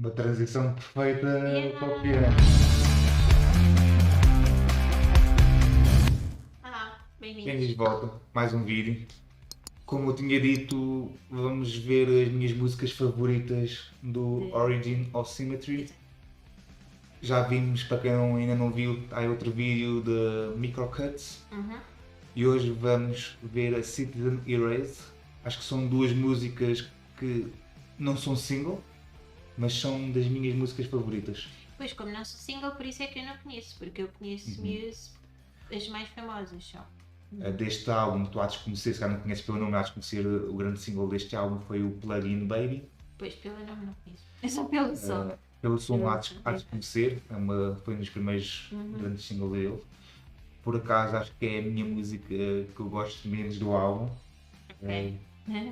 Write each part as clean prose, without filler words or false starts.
Uma transição perfeita para o que é. Yeah. Bem-vindos Bem-vindos. de volta, mais um vídeo. Como eu tinha dito, vamos ver as minhas músicas favoritas do De... Origin of Symmetry. Exato. Já vimos, para quem ainda não viu, há outro vídeo de Microcuts. Uhum. E hoje vamos ver a Citizen Erase. Acho que são duas músicas que não são single, mas são das minhas músicas favoritas. Pois, como não sou single, por isso é que eu não conheço, porque eu conheço Muse, as mais famosas só. Deste álbum, tu há de conhecer, se calhar não conheces pelo nome, há de conhecer o grande single deste álbum foi o Plug-in Baby. Pois, pelo nome não conheço. É só pelo som. Pelo som Pelo há som, de conhecer, foi um dos primeiros grandes singles dele. Por acaso acho que é a minha música que eu gosto menos do álbum. Ok.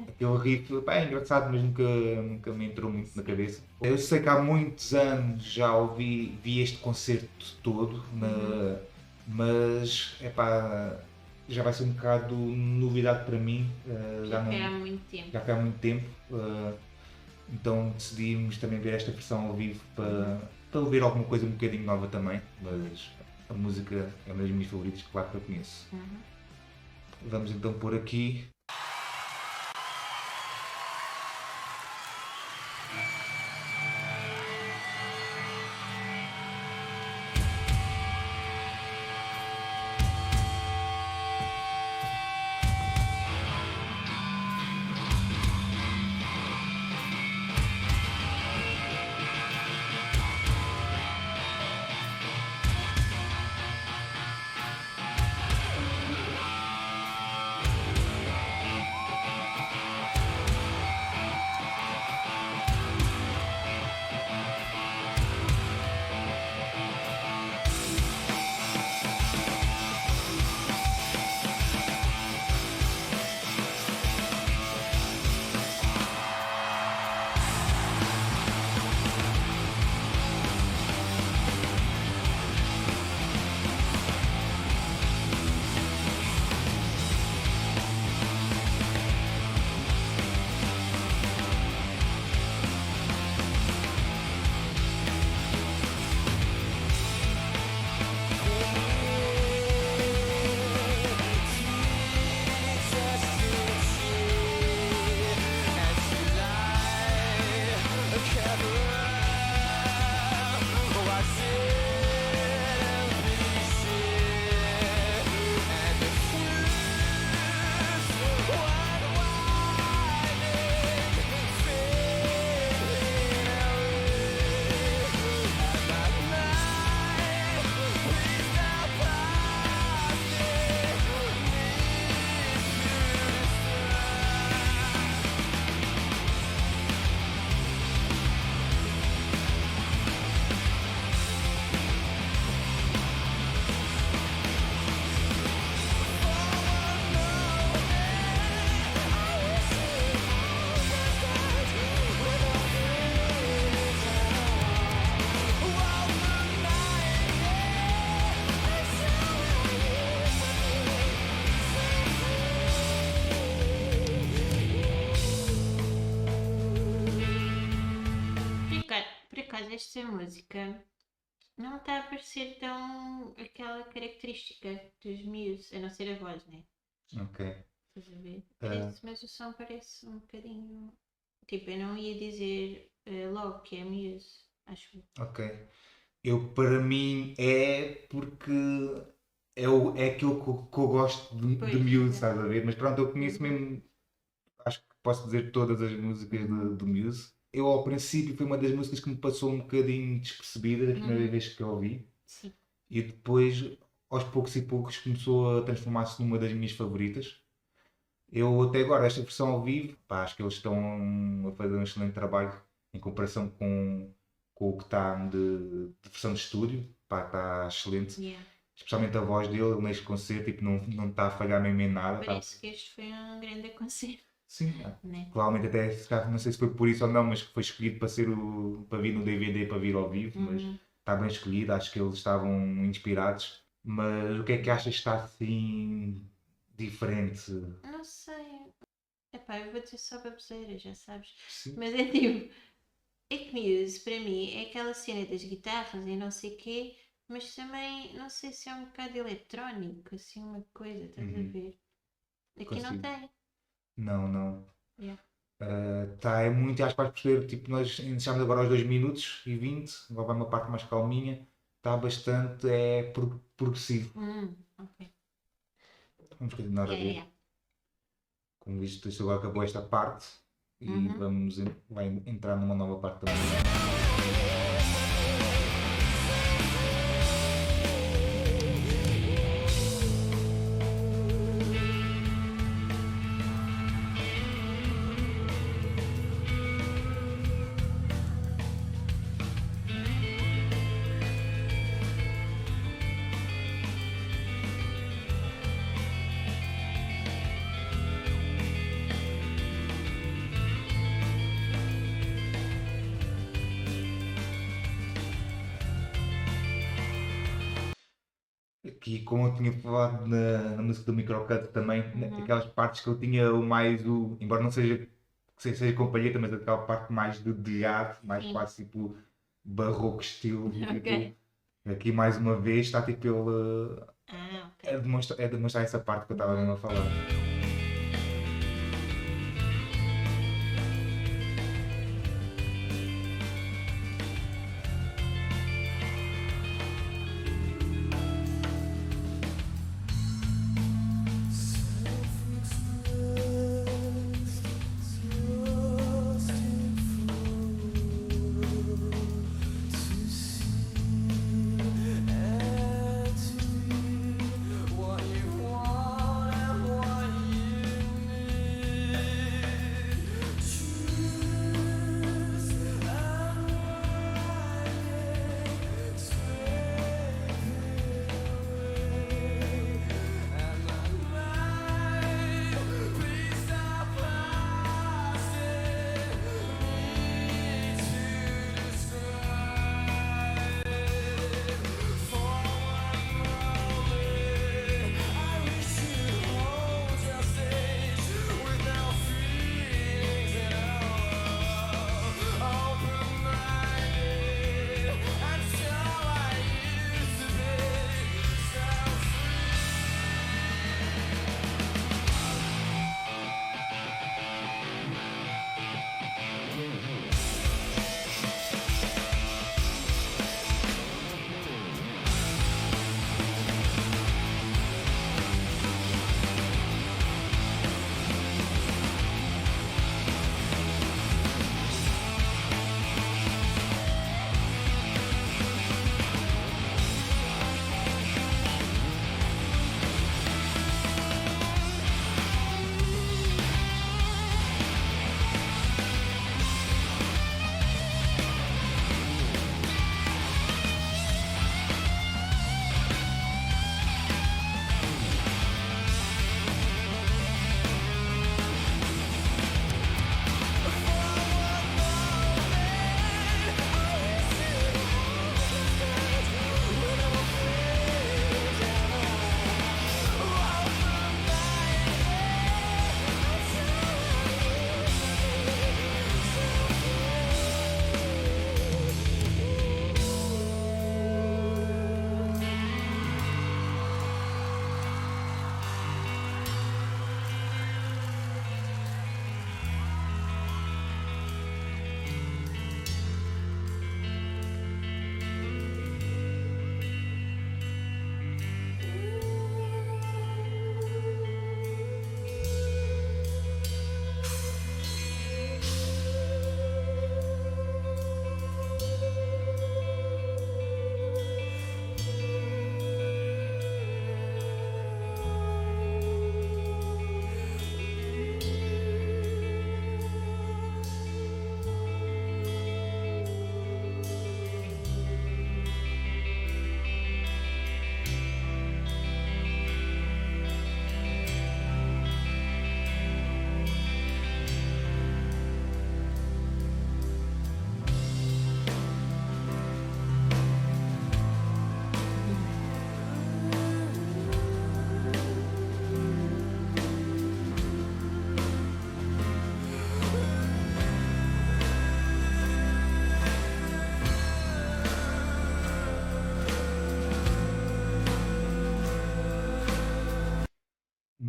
Aquele riff, pá, é engraçado, mas nunca me entrou muito na cabeça. Eu sei que há muitos anos já vi este concerto todo, mas é pá, já vai ser um bocado novidade para mim. Já foi há muito tempo. Já foi há muito tempo. Então decidimos também ver esta versão ao vivo para ouvir alguma coisa um bocadinho nova também. Mas a música é uma das minhas favoritas, claro que eu conheço. Vamos então pôr aqui. Por acaso, esta música não está a parecer tão aquela característica dos Muse, a não ser a voz, né? Ok. Estás a ver? Uh, Mas o som parece um bocadinho. Tipo, eu não ia dizer logo que é Muse, acho eu. ok. Para mim porque é aquilo que eu gosto de Pois, Muse, exato. estás a ver? Mas pronto, eu conheço mesmo, acho que posso dizer todas as músicas de Muse. Eu ao princípio foi uma das músicas que me passou um bocadinho despercebida a primeira vez que eu ouvi Sim. e depois aos poucos e poucos começou a transformar-se numa das minhas favoritas. Eu até agora, esta versão ao vivo, pá, acho que eles estão a fazer um excelente trabalho em comparação com o que está de versão de estúdio, pá, está excelente. Yeah. Especialmente a voz dele neste concerto, tipo, não está a falhar mesmo em nada. Parece que este foi um grande concerto, Sim, né? provavelmente até, não sei se foi por isso ou não, mas que foi escolhido para vir no DVD, para vir ao vivo, mas está bem escolhido, acho que eles estavam inspirados. Mas o que é que achas que está assim diferente? Não sei. Epá, eu vou dizer só baboseira, já sabes. Sim. Mas é tipo. É que Muse, para mim, é aquela cena das guitarras e não sei quê, mas também não sei se é um bocado eletrónico, assim uma coisa, estás a Uhum, ver? Aqui não consigo. tem. Não, não. Yeah. Tá, é muito, acho que vais perceber, tipo, nós iniciamos agora aos 2 minutos e 20, agora vai uma parte mais calminha, está bastante, progressivo. Ok. Vamos continuar a Yeah, yeah, ver. yeah. Como visto, isto agora acabou esta parte e Uhum. vai entrar numa nova parte da música. Aqui, como eu tinha falado na música do Microcut também, Uhum. aquelas partes que eu tinha o mais, embora não seja, seja com palheta, mas aquela parte mais de dedilhado, mais Sim. quase tipo barroco estilo, e, tipo, Ok. aqui mais uma vez está tipo ele Ah, ok. a demonstrar essa parte que eu estava mesmo Uhum. a falar.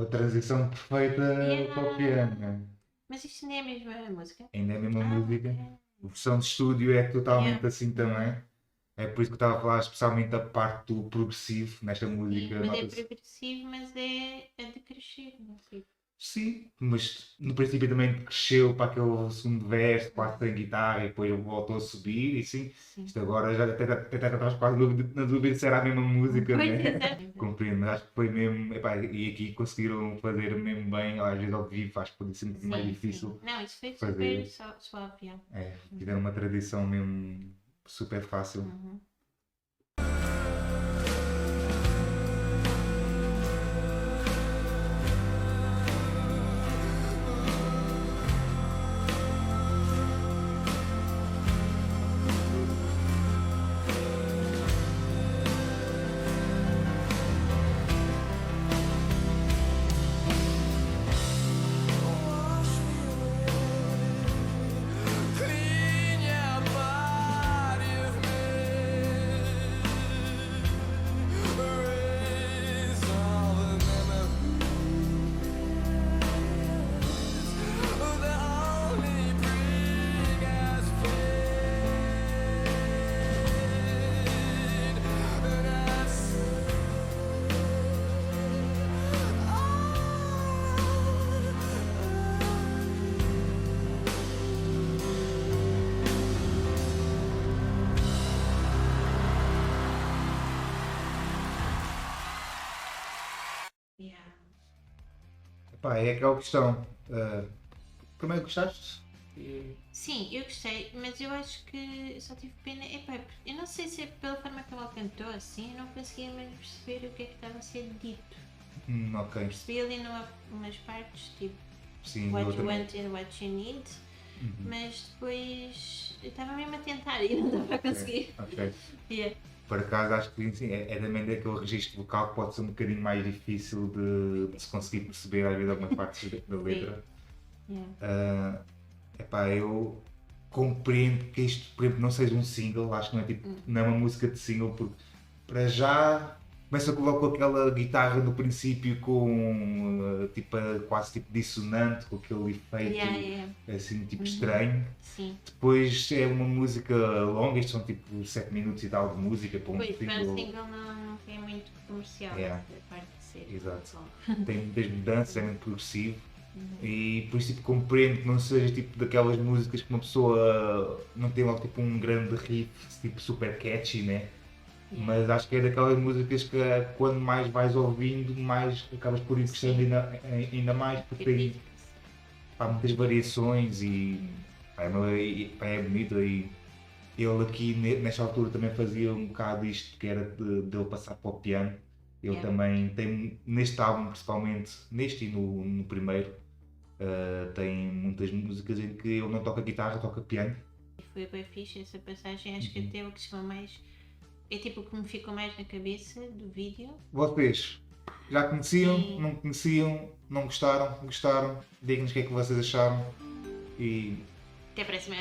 uma transição perfeita para o piano, né? Mas isto não é a mesma música? Ainda é a mesma Ah, música. ok. A versão de estúdio é totalmente Yeah. assim também. É por isso que eu estava a falar, especialmente a parte do progressivo nesta Sim, música. mas é Nota-se. progressivo, mas é de crescer, não sei. Sim, mas no princípio também cresceu para aquele segundo verso, quase sem guitarra, e depois voltou a subir, e sim. Sim. Isto agora já até estás quase na dúvida se era a mesma música, Pois, né? exato. Compreendo, mas acho que foi mesmo. Epá, e aqui conseguiram fazer mesmo bem, às vezes ao vivo, acho que pode ser muito mais Sim, difícil sim. Não, isso foi super fazer. suave, yeah. É, tiveram uma tradição mesmo super fácil. Uhum. Clean your body of me. Erase all the memories that only bring us pain. And us. Yeah. Epá, é aquela questão. Primeiro gostaste? Sim, eu gostei, mas eu acho que só tive pena. Epá, eu não sei se é pela forma que ela cantou assim, eu não conseguia mesmo perceber o que é que estava a ser dito. Ok. Percebi ali umas partes, tipo Sim, what eu you também. want and what you need, Uhum. mas depois eu estava mesmo a tentar e não estava a conseguir. Ok. Yeah. Por acaso acho que sim, é também daquele registro vocal que pode ser um bocadinho mais difícil de se conseguir perceber às vezes algumas partes da letra. Yeah. Epá, eu compreendo que isto, por exemplo, não seja um single, acho que não é, tipo, não é uma música de single, porque para já começa logo com aquela guitarra no princípio com tipo, quase tipo dissonante, com aquele efeito Yeah. assim tipo estranho. Sim. Depois é uma música longa, isto são tipo 7 minutos e tal de música para um Pois, para single. o single não foi muito comercial, Yeah. essa parte de ser. Exato. longo. Tem muitas mudanças, é muito progressivo. E por isso tipo, compreendo que não seja tipo daquelas músicas que uma pessoa não tem logo tipo um grande riff tipo super catchy, né? Mas acho que é daquelas músicas que quando mais vais ouvindo, mais acabas por ir gostando ainda mais, porque tem Acredito. pá, muitas variações e pá, pá, é bonito. E ele aqui nesta altura também fazia um bocado isto que era de ele passar para o piano. Ele Yeah. também tem neste álbum, principalmente neste e no primeiro, tem muitas músicas em que ele não toca guitarra, toca piano. Foi bem fixe essa passagem, acho que até o que chama mais. É tipo o que me ficou mais na cabeça do vídeo. Vocês já conheciam, Sim. não conheciam, não gostaram, gostaram? Digam-nos o que é que vocês acharam e Até a próxima.